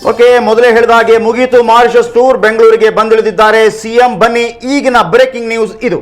Okay, ಮೊದಲೇ ಹೇಳಿದ ಹಾಗೆ ಮುಗಿಯಿತು ಮಾರಿಷಸ್ ಟೂರ್. ಬೆಂಗಳೂರಿಗೆ ಬಂದಿಳಿದಿದ್ದಾರೆ ಸಿಎಂ. ಬನ್ನಿ ಈಗಿನ ಬ್ರೇಕಿಂಗ್ ನ್ಯೂಸ್ ಇದು.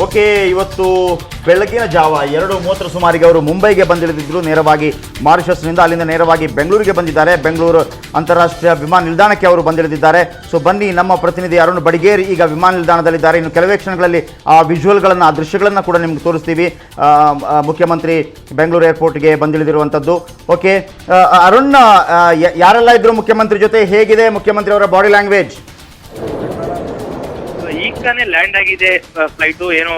ಓಕೆ, ಇವತ್ತು ಬೆಳಗಿನ ಜಾವ 2:30 ಸುಮಾರಿಗೆ ಅವರು ಮುಂಬೈಗೆ ಬಂದಿಳಿದಿದ್ದರು. ನೇರವಾಗಿ ಮಾರಿಷಸ್ನಿಂದ ಅಲ್ಲಿಂದ ನೇರವಾಗಿ ಬೆಂಗಳೂರಿಗೆ ಬಂದಿದ್ದಾರೆ. ಬೆಂಗಳೂರು ಅಂತಾರಾಷ್ಟ್ರೀಯ ವಿಮಾನ ನಿಲ್ದಾಣಕ್ಕೆ ಅವರು ಬಂದಿಳಿದಿದ್ದಾರೆ. ಸೊ ಬನ್ನಿ, ನಮ್ಮ ಪ್ರತಿನಿಧಿ ಅರುಣ್ ಬಡಿಗೇರ್ ಈಗ ವಿಮಾನ ನಿಲ್ದಾಣದಲ್ಲಿದ್ದಾರೆ. ಇನ್ನು ಕೆಲವೇ ಕ್ಷಣಗಳಲ್ಲಿ ಆ ವಿಜುವಲ್ಗಳನ್ನು, ಆ ದೃಶ್ಯಗಳನ್ನು ಕೂಡ ನಿಮ್ಗೆ ತೋರಿಸ್ತೀವಿ. ಮುಖ್ಯಮಂತ್ರಿ ಬೆಂಗಳೂರು ಏರ್ಪೋರ್ಟ್ಗೆ ಬಂದಿಳಿದಿರುವಂಥದ್ದು. ಓಕೆ ಅರುಣ್, ಯಾರೆಲ್ಲ ಇದ್ರು ಮುಖ್ಯಮಂತ್ರಿ ಜೊತೆ? ಹೇಗಿದೆ ಮುಖ್ಯಮಂತ್ರಿ ಅವರ ಬಾಡಿ ಲ್ಯಾಂಗ್ವೇಜ್? ಈಗ ತಾನೇ ಲ್ಯಾಂಡ್ ಆಗಿದೆ ಫ್ಲೈಟು. ಏನು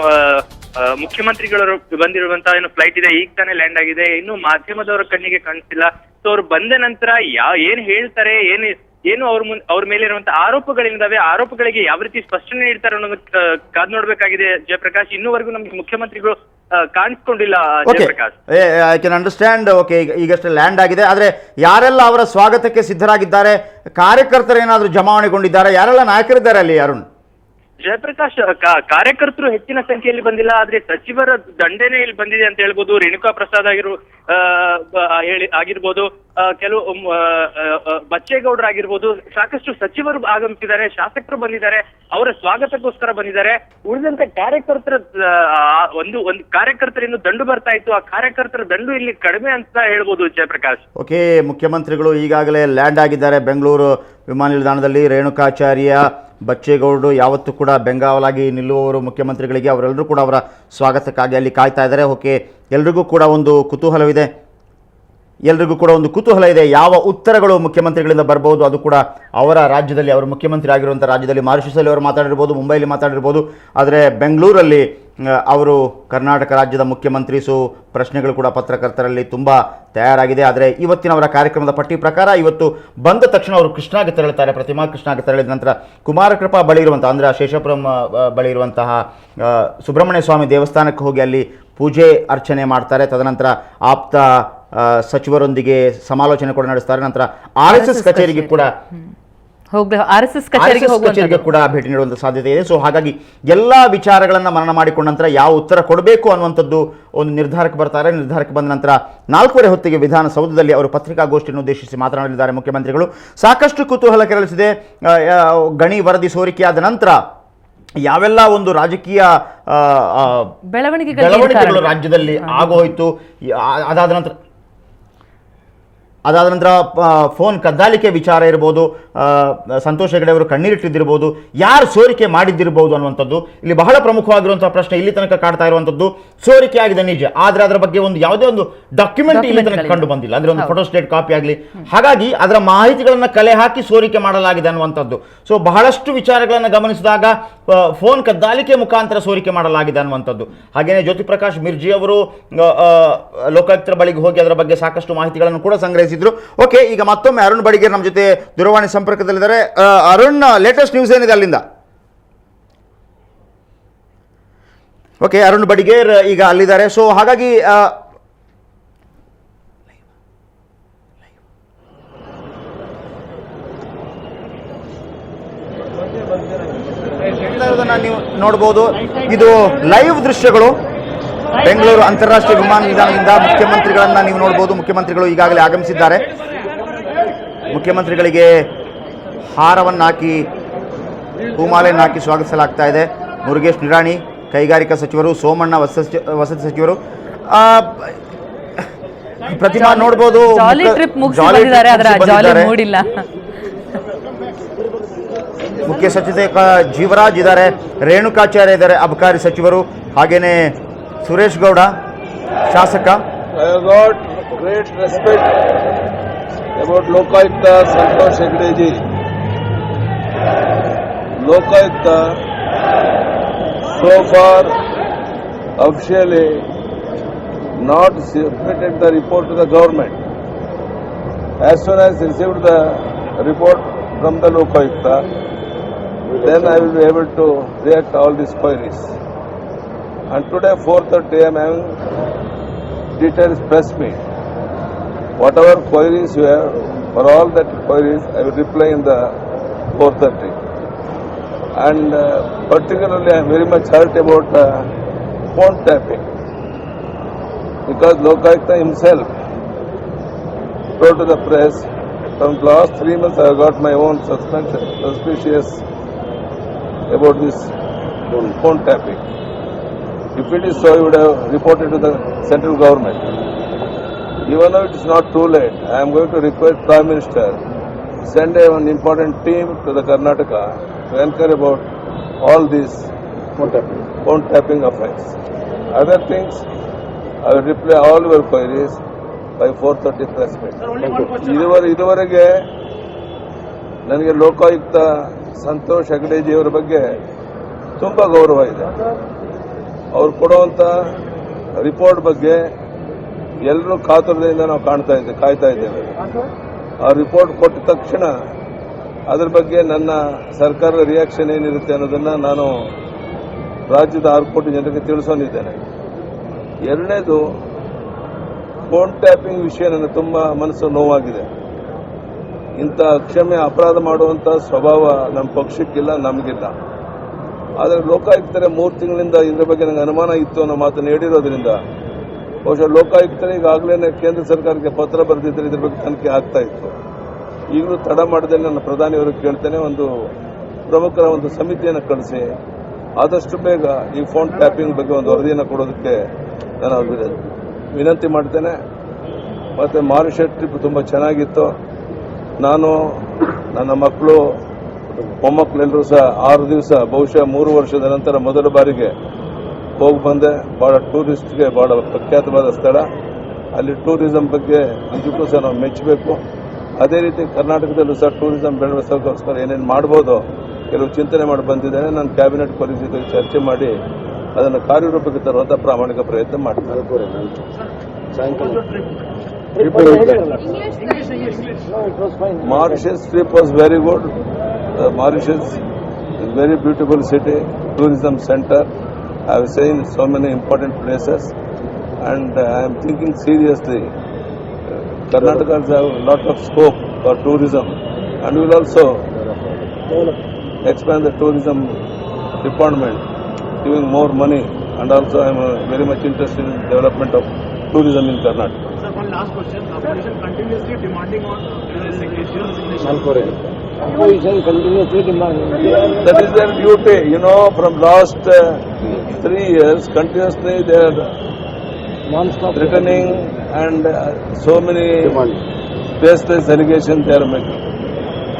ಮುಖ್ಯಮಂತ್ರಿಗಳು ಬಂದಿರುವಂತಹ ಏನು ಫ್ಲೈಟ್ ಇದೆ, ಈಗ ತಾನೇ ಲ್ಯಾಂಡ್ ಆಗಿದೆ. ಇನ್ನು ಮಾಧ್ಯಮದವರ ಕಣ್ಣಿಗೆ ಕಾಣಿಸ್ತಿಲ್ಲ. ಸೊ ಅವ್ರು ಬಂದ ನಂತರ ಏನ್ ಹೇಳ್ತಾರೆ, ಏನು ಅವ್ರ ಮೇಲೆ ಇರುವಂತಹ ಆರೋಪಗಳಿದಾವೆ, ಆರೋಪಗಳಿಗೆ ಯಾವ ರೀತಿ ಸ್ಪಷ್ಟನೆ ನೀಡ್ತಾರೆ ಅನ್ನೋದು ಕಾದ್ ನೋಡ್ಬೇಕಾಗಿದೆ ಜಯಪ್ರಕಾಶ್. ಇನ್ನೂವರೆಗೂ ನಮ್ಗೆ ಮುಖ್ಯಮಂತ್ರಿಗಳು ಕಾಣಿಸ್ಕೊಂಡಿಲ್ಲ Jayaprakash. I can understand. Okay, ಈಗಷ್ಟೇ ಲ್ಯಾಂಡ್ ಆಗಿದೆ. ಆದ್ರೆ ಯಾರೆಲ್ಲ ಅವರ ಸ್ವಾಗತಕ್ಕೆ ಸಿದ್ಧರಾಗಿದ್ದಾರೆ? ಕಾರ್ಯಕರ್ತರು ಏನಾದ್ರು ಜಮಾವಣೆಗೊಂಡಿದ್ದಾರೆ? ಯಾರೆಲ್ಲ ನಾಯಕರಿದ್ದಾರೆ ಅಲ್ಲಿ ಅರುಣ್? ಜಯಪ್ರಕಾಶ್, ಕಾರ್ಯಕರ್ತರು ಹೆಚ್ಚಿನ ಸಂಖ್ಯೆಯಲ್ಲಿ ಬಂದಿಲ್ಲ, ಆದ್ರೆ ಸಚಿವರ ದಂಡೆನೇ ಇಲ್ಲಿ ಬಂದಿದೆ ಅಂತ ಹೇಳ್ಬೋದು. ರೇಣುಕಾ ಪ್ರಸಾದ್ ಆಗಿರ್ಬೋದು, ಕೆಲವು ಬಚ್ಚೇಗೌಡರಾಗಿರ್ಬೋದು, ಸಾಕಷ್ಟು ಸಚಿವರು ಆಗಮಿಸಿದ್ದಾರೆ, ಶಾಸಕರು ಬಂದಿದ್ದಾರೆ, ಅವರ ಸ್ವಾಗತಕ್ಕೋಸ್ಕರ ಬಂದಿದ್ದಾರೆ. ಉಳಿದಂತೆ ಕಾರ್ಯಕರ್ತರ ಒಂದು ಕಾರ್ಯಕರ್ತರಿನ್ನು ದಂಡು ಬರ್ತಾ ಇತ್ತು. ಆ ಕಾರ್ಯಕರ್ತರ ದಂಡು ಇಲ್ಲಿ ಕಡಿಮೆ ಅಂತ ಹೇಳ್ಬೋದು ಜಯಪ್ರಕಾಶ್. ಓಕೆ, ಮುಖ್ಯಮಂತ್ರಿಗಳು ಈಗಾಗಲೇ ಲ್ಯಾಂಡ್ ಆಗಿದ್ದಾರೆ ಬೆಂಗಳೂರು ವಿಮಾನ ನಿಲ್ದಾಣದಲ್ಲಿ. ರೇಣುಕಾಚಾರ್ಯ, ಬಚ್ಚೇಗೌಡರು ಯಾವತ್ತೂ ಕೂಡ ಬೆಂಗಾವಲಾಗಿ ನಿಲ್ಲುವವರು ಮುಖ್ಯಮಂತ್ರಿಗಳಿಗೆ. ಅವರೆಲ್ಲರೂ ಕೂಡ ಅವರ ಸ್ವಾಗತಕ್ಕಾಗಿ ಅಲ್ಲಿ ಕಾಯ್ತಾ ಇದ್ದಾರೆ. ಓಕೆ, ಎಲ್ರಿಗೂ ಕೂಡ ಒಂದು ಕುತೂಹಲವಿದೆ. ಯಾವ ಉತ್ತರಗಳು ಮುಖ್ಯಮಂತ್ರಿಗಳಿಂದ ಬರ್ಬೋದು, ಅದು ಕೂಡ ಅವರ ರಾಜ್ಯದಲ್ಲಿ, ಅವರು ಮುಖ್ಯಮಂತ್ರಿ ಆಗಿರುವಂಥ ರಾಜ್ಯದಲ್ಲಿ ಮಾರಿಷಸಲ್ಲಿ ಅವರು ಮಾತಾಡಿರ್ಬೋದು, ಮುಂಬೈಲಿ ಮಾತಾಡಿರ್ಬೋದು. ಆದರೆ ಬೆಂಗಳೂರಲ್ಲಿ ಅವರು ಕರ್ನಾಟಕ ರಾಜ್ಯದ ಮುಖ್ಯಮಂತ್ರಿ. ಸೊ ಪ್ರಶ್ನೆಗಳು ಕೂಡ ಪತ್ರಕರ್ತರಲ್ಲಿ ತುಂಬ ತಯಾರಾಗಿದೆ. ಆದರೆ ಇವತ್ತಿನ ಅವರ ಕಾರ್ಯಕ್ರಮದ ಪಟ್ಟಿ ಪ್ರಕಾರ ಇವತ್ತು ಬಂದ ತಕ್ಷಣ ಅವರು ಕೃಷ್ಣಾಗೆ ತೆರಳುತ್ತಾರೆ. ಪ್ರತಿಮಾ ಕೃಷ್ಣಾಗೆ ತೆರಳಿದ ನಂತರ ಕುಮಾರಕೃಪಾ ಬಳಿ ಇರುವಂಥ, ಅಂದರೆ ಶೇಷಾಪುರಂ ಬಳಿ ಇರುವಂತಹ ಸುಬ್ರಹ್ಮಣ್ಯ ಸ್ವಾಮಿ ದೇವಸ್ಥಾನಕ್ಕೆ ಹೋಗಿ ಅಲ್ಲಿ ಪೂಜೆ ಅರ್ಚನೆ ಮಾಡ್ತಾರೆ. ತದನಂತರ ಆಪ್ತ ಸಚಿವರೊಂದಿಗೆ ಸಮಾಲೋಚನೆ ಕೂಡ ನಡೆಸ್ತಾರೆ. ನಂತರ RSS ಕಚೇರಿಗೆ ಕೂಡ ಕಚೇರಿಗೆ ಕೂಡ ಭೇಟಿ ನೀಡುವಂಥ ಸಾಧ್ಯತೆ ಇದೆ. ಸೊ ಹಾಗಾಗಿ ಎಲ್ಲ ವಿಚಾರಗಳನ್ನು ಮನನ ಮಾಡಿಕೊಂಡ ನಂತರ ಯಾವ ಉತ್ತರ ಕೊಡಬೇಕು ಅನ್ನುವಂಥದ್ದು ಒಂದು ನಿರ್ಧಾರಕ್ಕೆ ಬರ್ತಾರೆ. ನಿರ್ಧಾರಕ್ಕೆ ಬಂದ ನಂತರ 4:15 ಹೊತ್ತಿಗೆ ವಿಧಾನಸೌಧದಲ್ಲಿ ಅವರು ಪತ್ರಿಕಾಗೋಷ್ಠಿಯನ್ನು ಉದ್ದೇಶಿಸಿ ಮಾತನಾಡಲಿದ್ದಾರೆ ಮುಖ್ಯಮಂತ್ರಿಗಳು. ಸಾಕಷ್ಟು ಕುತೂಹಲ ಕೆರಳಿಸಿದೆ. ಗಣಿ ವರದಿ ಸೋರಿಕೆಯಾದ ನಂತರ ಯಾವೆಲ್ಲ ಒಂದು ರಾಜಕೀಯ ಬೆಳವಣಿಗೆಗಳು ರಾಜ್ಯದಲ್ಲಿ ಆಗೋಯ್ತು. ಅದಾದ ನಂತರ ಫೋನ್ ಕದ್ದಾಲಿಕೆ ವಿಚಾರ ಇರ್ಬೋದು, ಸಂತೋಷ್ ಹೆಗಡೆ ಅವರು ಕಣ್ಣೀರಿಟ್ಟಿದ್ದಿರ್ಬೋದು, ಯಾರು ಸೋರಿಕೆ ಮಾಡಿದ್ದಿರ್ಬೋದು ಅನ್ನುವಂಥದ್ದು ಇಲ್ಲಿ ಬಹಳ ಪ್ರಮುಖವಾಗಿರುವಂತಹ ಪ್ರಶ್ನೆ. ಇಲ್ಲಿ ತನಕ ಕಾಡ್ತಾ ಇರುವಂಥದ್ದು ಸೋರಿಕೆ ಆಗಿದೆ ನಿಜ, ಆದರೆ ಅದರ ಬಗ್ಗೆ ಯಾವುದೇ ಒಂದು ಡಾಕ್ಯುಮೆಂಟ್ ಇಲ್ಲಿ ತನಕ ಕಂಡು ಬಂದಿಲ್ಲ, ಅಂದರೆ ಒಂದು ಫೋಟೋಸ್ಟೇಟ್ ಕಾಪಿ ಆಗಲಿ. ಹಾಗಾಗಿ ಅದರ ಮಾಹಿತಿಗಳನ್ನು ಕಲೆ ಹಾಕಿ ಸೋರಿಕೆ ಮಾಡಲಾಗಿದೆ ಅನ್ನುವಂಥದ್ದು. ಸೊ ಬಹಳಷ್ಟು ವಿಚಾರಗಳನ್ನು ಗಮನಿಸಿದಾಗ ಫೋನ್ ಕದ್ದಾಲಿಕೆ ಮುಖಾಂತರ ಸೋರಿಕೆ ಮಾಡಲಾಗಿದೆ ಅನ್ನುವಂಥದ್ದು. ಹಾಗೆಯೇ ಜ್ಯೋತಿ ಪ್ರಕಾಶ್ ಮಿರ್ಜಿ ಅವರು ಲೋಕಾಯುಕ್ತರ ಬಳಿಗೆ ಹೋಗಿ ಅದರ ಬಗ್ಗೆ ಸಾಕಷ್ಟು ಮಾಹಿತಿಗಳನ್ನು ಕೂಡ ಸಂಗ್ರಹಿಸಿದರು. ಓಕೆ, ಈಗ ಮತ್ತೊಮ್ಮೆ ಅರುಣ್ ಬಡಿಗೇರ್ ನಮ್ಮ ಜೊತೆ ದೂರವಾಣಿ ಸಂಪರ್ಕದಲ್ಲಿದ್ದಾರೆ. ಅರುಣ್, ಲೇಟೆಸ್ಟ್ ನ್ಯೂಸ್ ಏನಿದೆ ಅಲ್ಲಿಂದ? ಓಕೆ, ಅರುಣ್ ಬಡಿಗೇರ್ ಈಗ ಅಲ್ಲಿದ್ದಾರೆ. ಸೊ ಹಾಗಾಗಿ ನೀವು ನೋಡಬಹುದು, ಇದು ಲೈವ್ ದೃಶ್ಯಗಳು. ಬೆಂಗಳೂರು ಅಂತಾರಾಷ್ಟ್ರೀಯ ವಿಮಾನ ನಿಲ್ದಾಣದಿಂದ ಮುಖ್ಯಮಂತ್ರಿಗಳನ್ನ ನೀವು ನೋಡಬಹುದು. ಮುಖ್ಯಮಂತ್ರಿಗಳು ಈಗಾಗಲೇ ಆಗಮಿಸಿದ್ದಾರೆ. ಮುಖ್ಯಮಂತ್ರಿಗಳಿಗೆ ಹಾರವನ್ನು ಹಾಕಿ, ಹೂಮಾಲೆಯನ್ನು ಹಾಕಿ ಸ್ವಾಗತಿಸಲಾಗ್ತಾ ಇದೆ. ಮುರುಗೇಶ್ ನಿರಾಣಿ, ಕೈಗಾರಿಕಾ ಸಚಿವರು, ಸೋಮಣ್ಣ ವಸತಿ ಸಚಿವರು, ಪ್ರತಿಮಾ ನೋಡ್ಬೋದು ಜಾಲಿ ಟ್ರಿಪ್ ಮುಗಿಸಿ ಜಾಲಿ ಬಂದಿದ್ದಾರೆ, ಟ್ರಿಪ್ ಅದರ ಮುಗಿಸಿ ಜಾಲಿ ಬಂದಿದ್ದಾರೆ. ಮೂಡಿಲ್ಲ. ಮುಖ್ಯ ಸಚೇತಕ ಜೀವರಾಜ್ ಇದ್ದಾರೆ, ರೇಣುಕಾಚಾರ್ಯ ಇದ್ದಾರೆ ಅಬಕಾರಿ ಸಚಿವರು, ಹಾಗೇನೆ ಸುರೇಶ್ ಗೌಡ ಶಾಸಕ. I have got great respect about Lokayukta Santosh Hegde ji. Lokayukta so far officially not submitted the report to the government. As soon as received the report from the Lokayukta, then I will be able to react to all these queries. And today 4:30 I am having details press meet. Whatever queries you have, for all that queries, I will reply in the 4:30. And particularly, I am very much hurt about phone tapping, because Lokayukta himself told to the press, from the last 3 months I have got my own suspicious about this phone tapping. If it is so, you would have reported to the central government. Even though it is not too late, I am going to request Prime Minister send an important team to the Karnataka to inquire about all these phone tapping affairs. Other things, I will reply all your queries by 4:30 press meet. ಇದುವರೆಗೆ ನನಗೆ ಲೋಕಾಯುಕ್ತ ಸಂತೋಷ್ ಹೆಗ್ಡೆ ಜಿಯವರ ಬಗ್ಗೆ ತುಂಬ ಗೌರವ ಇದೆ. ಅವ್ರು ಕೊಡುವಂಥ report ಬಗ್ಗೆ ಎಲ್ಲರೂ ಕಾತುರದಿಂದ ನಾವು ಕಾಯ್ತಾ ಇದ್ದೇವೆ. ಆ ರಿಪೋರ್ಟ್ ಕೊಟ್ಟ ತಕ್ಷಣ ಅದರ ಬಗ್ಗೆ ನನ್ನ ಸರ್ಕಾರದ ರಿಯಾಕ್ಷನ್ ಏನಿರುತ್ತೆ ಅನ್ನೋದನ್ನು ನಾನು ರಾಜ್ಯದ 6 ಕೋಟಿ ಜನರಿಗೆ ತಿಳಿಸೋನಿದ್ದೇನೆ. ಎರಡನೇದು, ಫೋನ್ ಟ್ಯಾಪಿಂಗ್ ವಿಷಯ ನನ್ನ ತುಂಬ ಮನಸ್ಸು ನೋವಾಗಿದೆ. ಇಂಥ ಅಕ್ಷಮ್ಯ ಅಪರಾಧ ಮಾಡುವಂಥ ಸ್ವಭಾವ ನಮ್ಮ ಪಕ್ಷಕ್ಕಿಲ್ಲ, ನಮಗಿಲ್ಲ. ಆದರೆ ಲೋಕಾಯುಕ್ತರೇ 3 ತಿಂಗಳಿಂದ ಇದ್ರ ಬಗ್ಗೆ ನನಗೆ ಅನುಮಾನ ಇತ್ತು ಅನ್ನೋ ಮಾತನ್ನು ಹೇಳಿರೋದ್ರಿಂದ ಬಹುಶಃ ಲೋಕಾಯುಕ್ತರೇ ಈಗಾಗಲೇ ಕೇಂದ್ರ ಸರ್ಕಾರಕ್ಕೆ ಪತ್ರ ಬರೆದಿದ್ದರೆ ಇದ್ರ ಬಗ್ಗೆ ತನಿಖೆ ಆಗ್ತಾ ಇತ್ತು. ಈಗಲೂ ತಡ ಮಾಡದೆ ನನ್ನ ಪ್ರಧಾನಿಯವರಿಗೆ ಕೇಳ್ತೇನೆ, ಒಂದು ಪ್ರಮುಖರ ಒಂದು ಸಮಿತಿಯನ್ನು ಕಳಿಸಿ ಆದಷ್ಟು ಬೇಗ ಈ ಫೋನ್ ಟ್ಯಾಪಿಂಗ್ ಬಗ್ಗೆ ಒಂದು ವರದಿಯನ್ನು ಕೊಡೋದಕ್ಕೆ ನಾನು ಅವ್ರಿಗೆ ವಿನಂತಿ ಮಾಡ್ತೇನೆ. ಮತ್ತು ಮಾರಿಷಸ್ ಟ್ರಿಪ್ ತುಂಬ ಚೆನ್ನಾಗಿತ್ತು. ನಾನು, ನನ್ನ ಮಕ್ಕಳು, ಮೊಮ್ಮಕ್ಕಳೆಲ್ಲರೂ ಸಹ 6 ದಿವಸ, ಬಹುಶಃ 3 ವರ್ಷದ ನಂತರ ಮೊದಲ ಬಾರಿಗೆ ಹೋಗಿ ಬಂದೆ. ಬಹಳ ಟೂರಿಸ್ಟ್ಗೆ ಬಹಳ ಪ್ರಖ್ಯಾತವಾದ ಸ್ಥಳ. ಅಲ್ಲಿ ಟೂರಿಸಂ ಬಗ್ಗೆ ನಿಜಕ್ಕೂ ಸಹ ನಾವು ಮೆಚ್ಚಬೇಕು. ಅದೇ ರೀತಿ ಕರ್ನಾಟಕದಲ್ಲೂ ಸಹ ಟೂರಿಸಂ ಬೆಳೆಸೋಕ್ಕೋಸ್ಕರ ಏನೇನು ಮಾಡ್ಬೋದು ಕೆಲವು ಚಿಂತನೆ ಮಾಡಿ ಬಂದಿದ್ದೇನೆ. ನಾನು ಕ್ಯಾಬಿನೆಟ್ ಕೊಲೀಸ್ ಜೊತೆಗೆ ಚರ್ಚೆ ಮಾಡಿ ಅದನ್ನು ಕಾರ್ಯರೂಪಕ್ಕೆ ತರುವಂಥ ಪ್ರಾಮಾಣಿಕ ಪ್ರಯತ್ನ ಮಾಡ್ತಾರೆ. Mauritius trip was very good. Mauritius is very beautiful city, tourism center. I have seen so many important places, and I am thinking seriously. Karnataka has a lot of scope for tourism, and we will also expand the tourism department, giving more money, and also I am very much interested in development of tourism in Karnataka. Sir, one last question. Opposition continuously demanding on Opposition continuously demanding. That is their duty. You know, from last 3 years, continuously they are threatening and so many baseless allegations they are making.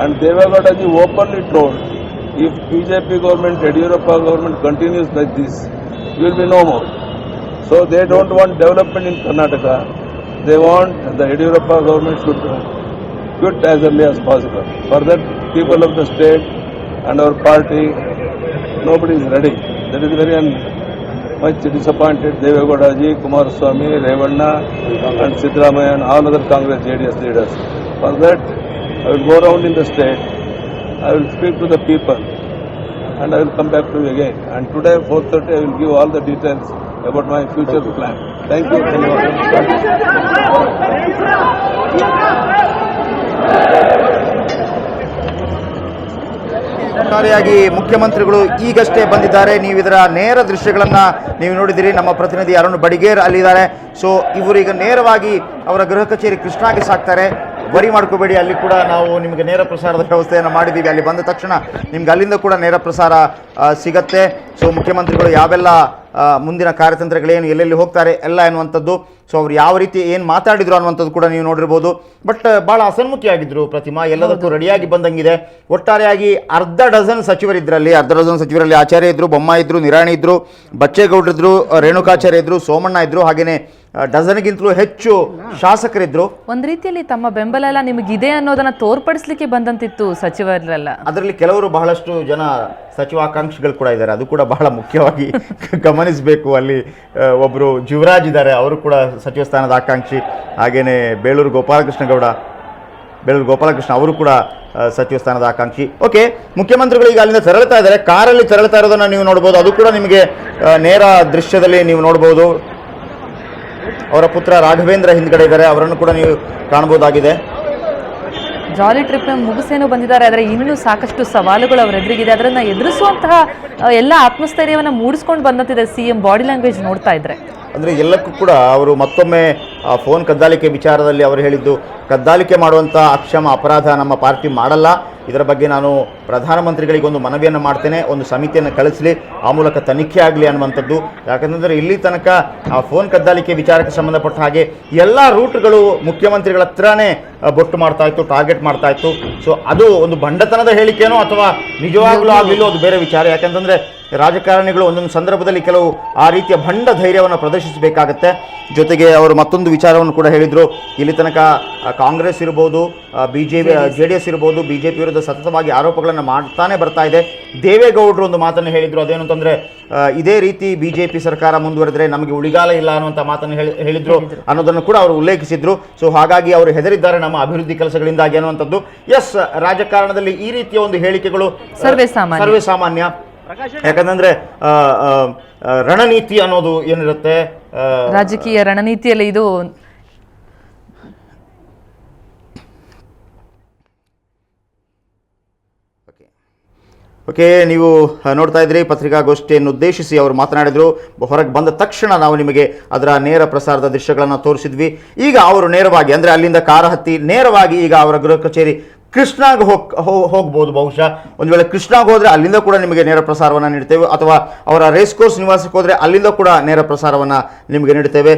And Devagowda ji openly told, if BJP government, Yediyurappa government continues like this, we will be no more. So they don't want development in Karnataka. They want the Yediyurappa government should quit as early as possible. For that, people of the state and our party, nobody is ready. That is very much disappointed. Devagowda ji, Kumaraswamy, Revanna and Siddaramaiah and all other Congress JDS leaders. For that, I will go around in the state, I will speak to the people, and I will come back to you again. And today, 4:30, I will give all the details about my future plan. Thank you. ಒಟ್ಟಾರೆಯಾಗಿ ಮುಖ್ಯಮಂತ್ರಿಗಳು ಈಗಷ್ಟೇ ಬಂದಿದ್ದಾರೆ. ನೀವು ಇದರ ನೇರ ದೃಶ್ಯಗಳನ್ನು ನೀವು ನೋಡಿದಿರಿ. ನಮ್ಮ ಪ್ರತಿನಿಧಿ ಅರುಣ್ ಬಡಿಗೇರ್ ಅಲ್ಲಿದ್ದಾರೆ. ಸೊ ಇವರು ಈಗ ನೇರವಾಗಿ ಅವರ ಗೃಹ ಕಚೇರಿ ಕೃಷ್ಣಾಗೆ ಸಾಕ್ತಾರೆ. ವರಿ ಮಾಡ್ಕೋಬೇಡಿ, ಅಲ್ಲಿ ಕೂಡ ನಾವು ನಿಮಗೆ ನೇರ ಪ್ರಸಾರದ ವ್ಯವಸ್ಥೆಯನ್ನು ಮಾಡಿದ್ದೀವಿ. ಅಲ್ಲಿ ಬಂದ ತಕ್ಷಣ ನಿಮ್ಗೆ ಅಲ್ಲಿಂದ ಕೂಡ ನೇರ ಪ್ರಸಾರ ಸಿಗತ್ತೆ. ಸೊ ಮುಖ್ಯಮಂತ್ರಿಗಳು ಯಾವೆಲ್ಲ ಮುಂದಿನ ಕಾರ್ಯತಂತ್ರಗಳೇನು, ಎಲ್ಲೆಲ್ಲಿ ಹೋಗ್ತಾರೆ ಎಲ್ಲ ಎನ್ನುವಂಥದ್ದು, ಸೊ ಅವ್ರು ಯಾವ ರೀತಿ ಏನು ಮಾತಾಡಿದ್ರು ಅನ್ನುವಂಥದ್ದು ಕೂಡ ನೀವು ನೋಡಿರ್ಬೋದು. ಬಟ್ ಭಾಳ ಹಸನ್ಮುಖಿಯಾಗಿದ್ದರು ಪ್ರತಿಮಾ, ಎಲ್ಲದಕ್ಕೂ ರೆಡಿಯಾಗಿ ಬಂದಂಗಿದೆ. ಒಟ್ಟಾರೆಯಾಗಿ ಅರ್ಧ ಡಜನ್ ಸಚಿವರಲ್ಲಿ ಆಚಾರ್ಯ ಇದ್ದರು, ಬೊಮ್ಮಾಯಿ ಇದ್ದರು, ನಿರಾಣಿ ಇದ್ದರು, ಬಚ್ಚೇಗೌಡರಿದ್ರು, ರೇಣುಕಾಚಾರ್ಯ ಇದ್ದರು, ಸೋಮಣ್ಣ ಇದ್ದರು, ಹಾಗೆಯೇ ಡಜನ್ಗಿಂತಲೂ ಹೆಚ್ಚು ಶಾಸಕರಿದ್ದರು. ಒಂದ್ ರೀತಿಯಲ್ಲಿ ತಮ್ಮ ಬೆಂಬಲ ಎಲ್ಲ ನಿಮಗಿದೆ ಅನ್ನೋದನ್ನ ತೋರ್ಪಡಿಸ್ಲಿಕ್ಕೆ ಬಂದಂತಿತ್ತು ಸಚಿವರೆಲ್ಲ. ಅದರಲ್ಲಿ ಕೆಲವರು ಬಹಳಷ್ಟು ಜನ ಸಚಿವಾಕಾಂಕ್ಷಿಗಳು ಕೂಡ ಇದ್ದಾರೆ, ಅದು ಕೂಡ ಬಹಳ ಮುಖ್ಯವಾಗಿ ಗಮನಿಸಬೇಕು. ಅಲ್ಲಿ ಒಬ್ಬರು ಯುವರಾಜ್ ಇದ್ದಾರೆ, ಅವರು ಕೂಡ ಸಚಿವ ಸ್ಥಾನದ ಆಕಾಂಕ್ಷಿ. ಹಾಗೆಯೇ ಬೇಳೂರು ಗೋಪಾಲಕೃಷ್ಣ ಅವರು ಕೂಡ ಸಚಿವ ಸ್ಥಾನದ ಆಕಾಂಕ್ಷಿ. ಓಕೆ, ಮುಖ್ಯಮಂತ್ರಿಗಳು ಈಗ ಅಲ್ಲಿಂದ ತೆರಳುತ್ತಾ ಇದ್ದಾರೆ, ಕಾರಲ್ಲಿ ತೆರಳುತ್ತಾ ಇರೋದನ್ನು ನೀವು ನೋಡ್ಬೋದು. ಅದು ಕೂಡ ನಿಮಗೆ ನೇರ ದೃಶ್ಯದಲ್ಲಿ ನೀವು ನೋಡ್ಬೋದು. ಅವರ ಪುತ್ರ ರಾಘವೇಂದ್ರ ಹಿಂದ್ಗಡೆ ಇದ್ದಾರೆ, ಅವರನ್ನು ಕೂಡ ನೀವು ಕಾಣಬಹುದಾಗಿದೆ. ಜಾಲಿ ಟ್ರಿಪ್ ಮುಗಿಸೇನೋ ಬಂದಿದ್ದಾರೆ, ಆದರೆ ಇನ್ನೂ ಸಾಕಷ್ಟು ಸವಾಲುಗಳು ಅವರ ಎದುರಿಗಿದೆ. ಅದನ್ನು ಎದುರಿಸುವಂತಹ ಎಲ್ಲ ಆತ್ಮಸ್ಥೈರ್ಯವನ್ನು ಮೂಡಿಸ್ಕೊಂಡು ಬಂದಂತಿದೆ CM ಬಾಡಿ ಲ್ಯಾಂಗ್ವೇಜ್ ನೋಡ್ತಾ ಇದ್ರೆ. ಅಂದರೆ ಎಲ್ಲಕ್ಕೂ ಕೂಡ ಅವರು ಮತ್ತೊಮ್ಮೆ ಫೋನ್ ಕದ್ದಾಲಿಕೆ ವಿಚಾರದಲ್ಲಿ ಅವರು ಹೇಳಿದ್ದು, ಕದ್ದಾಲಿಕೆ ಮಾಡುವಂಥ ಅಕ್ಷಮ ಅಪರಾಧ ನಮ್ಮ ಪಾರ್ಟಿ ಮಾಡಲ್ಲ, ಇದರ ಬಗ್ಗೆ ನಾನು ಪ್ರಧಾನಮಂತ್ರಿಗಳಿಗೆ ಒಂದು ಮನವಿಯನ್ನು ಮಾಡ್ತೇನೆ, ಒಂದು ಸಮಿತಿಯನ್ನು ಕಳಿಸಲಿ, ಆ ಮೂಲಕ ತನಿಖೆ ಆಗಲಿ ಅನ್ನುವಂಥದ್ದು. ಯಾಕಂತಂದರೆ ಇಲ್ಲಿ ತನಕ ಆ ಫೋನ್ ಕದ್ದಾಲಿಕೆ ವಿಚಾರಕ್ಕೆ ಸಂಬಂಧಪಟ್ಟ ಹಾಗೆ ಎಲ್ಲ ರೂಟ್ಗಳು ಮುಖ್ಯಮಂತ್ರಿಗಳ ಹತ್ರನೇ ಬೊಟ್ಟು ಮಾಡ್ತಾ ಇತ್ತು, ಟಾರ್ಗೆಟ್ ಮಾಡ್ತಾ ಇತ್ತು. ಸೊ ಅದು ಒಂದು ಬಂಡತನದ ಹೇಳಿಕೆನೋ ಅಥವಾ ನಿಜವಾಗ್ಲೂ ಆಗಲಿಲ್ಲೋ ಅದು ಬೇರೆ ವಿಚಾರ. ಯಾಕಂತಂದರೆ ರಾಜಕಾರಣಿಗಳು ಒಂದೊಂದು ಸಂದರ್ಭದಲ್ಲಿ ಕೆಲವು ಆ ರೀತಿಯ ಭಂಡ ಧೈರ್ಯವನ್ನು ಪ್ರದರ್ಶಿಸಬೇಕಾಗತ್ತೆ. ಜೊತೆಗೆ ಅವರು ಮತ್ತೊಂದು ವಿಚಾರವನ್ನು ಕೂಡ ಹೇಳಿದರು, ಇಲ್ಲಿ ತನಕ ಕಾಂಗ್ರೆಸ್ ಇರ್ಬೋದು, JDS ಇರ್ಬೋದು, BJP ವಿರುದ್ಧ ಸತತವಾಗಿ ಆರೋಪಗಳನ್ನು ಮಾಡ್ತಾನೆ ಬರ್ತಾ ಇದೆ. ದೇವೇಗೌಡರು ಒಂದು ಮಾತನ್ನು ಹೇಳಿದರು, ಅದೇನು ಅಂತಂದರೆ ಇದೇ ರೀತಿ BJP ಸರ್ಕಾರ ಮುಂದುವರೆದರೆ ನಮಗೆ ಉಳಿಗಾಲ ಇಲ್ಲ ಅನ್ನುವಂಥ ಮಾತನ್ನು ಹೇಳಿದರು ಅನ್ನೋದನ್ನು ಕೂಡ ಅವರು ಉಲ್ಲೇಖಿಸಿದ್ರು. ಸೊ ಹಾಗಾಗಿ ಅವರು ಹೆದರಿದ್ದಾರೆ ನಮ್ಮ ಅಭಿವೃದ್ಧಿ ಕೆಲಸಗಳಿಂದಾಗಿ ಅನ್ನುವಂಥದ್ದು. ಎಸ್, ರಾಜಕಾರಣದಲ್ಲಿ ಈ ರೀತಿಯ ಒಂದು ಹೇಳಿಕೆಗಳು ಸರ್ವೇ ಸಾಮಾನ್ಯ. ಯಾಕಂದ್ರೆ ರಣನೀತಿ ಅನ್ನೋದು ಏನಿರುತ್ತೆ, ರಾಜಕೀಯ ರಣನೀತಿಯಲ್ಲಿ ಇದು ಓಕೆ. ನೀವು ನೋಡ್ತಾ ಇದ್ರಿ ಪತ್ರಿಕಾಗೋಷ್ಠಿಯನ್ನು ಉದ್ದೇಶಿಸಿ ಅವರು ಮಾತನಾಡಿದರು. ಹೊರಗೆ ಬಂದ ತಕ್ಷಣ ನಾವು ನಿಮಗೆ ಅದರ ನೇರ ಪ್ರಸಾರದ ದೃಶ್ಯಗಳನ್ನು ತೋರಿಸಿದ್ವಿ. ಈಗ ಅವರು ನೇರವಾಗಿ ಅಂದರೆ ಅಲ್ಲಿಂದ ಕಾರ ಹತ್ತಿ ನೇರವಾಗಿ ಈಗ ಅವರ ಗೃಹ ಕಚೇರಿ ಕೃಷ್ಣಾಗೆ ಹೋಗ್ಬೋದು. ಬಹುಶಃ ಒಂದು ವೇಳೆ ಕೃಷ್ಣಾಗೆ ಹೋದರೆ ಅಲ್ಲಿಂದ ಕೂಡ ನಿಮಗೆ ನೇರ ಪ್ರಸಾರವನ್ನು ನೀಡ್ತೇವೆ, ಅಥವಾ ಅವರ ರೇಸ್ ಕೋರ್ಸ್ ನಿವಾಸಕ್ಕೆ ಹೋದರೆ ಅಲ್ಲಿಂದ ಕೂಡ ನೇರ ಪ್ರಸಾರವನ್ನು ನಿಮಗೆ ನೀಡ್ತೇವೆ.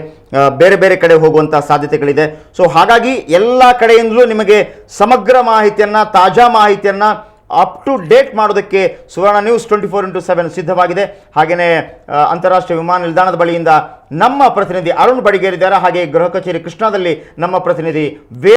ಬೇರೆ ಬೇರೆ ಕಡೆ ಹೋಗುವಂಥ ಸಾಧ್ಯತೆಗಳಿದೆ. ಸೊ ಹಾಗಾಗಿ ಎಲ್ಲ ಕಡೆಯಿಂದಲೂ ನಿಮಗೆ ಸಮಗ್ರ ಮಾಹಿತಿಯನ್ನು, ತಾಜಾ ಮಾಹಿತಿಯನ್ನು ಅಪ್ ಟು ಡೇಟ್ ಮಾಡೋದಕ್ಕೆ ಸುವರ್ಣ ನ್ಯೂಸ್ 24x7 ಸಿದ್ಧವಾಗಿದೆ. ಹಾಗೆಯೇ ಅಂತಾರಾಷ್ಟ್ರೀಯ ವಿಮಾನ ನಿಲ್ದಾಣದ ಬಳಿಯಿಂದ ನಮ್ಮ ಪ್ರತಿನಿಧಿ ಅರುಣ್ ಬಡಿಗೇರಿದ್ದಾರೆ. ಹಾಗೆ ಗೃಹ ಕಚೇರಿ ಕೃಷ್ಣಾದಲ್ಲಿ ನಮ್ಮ ಪ್ರತಿನಿಧಿ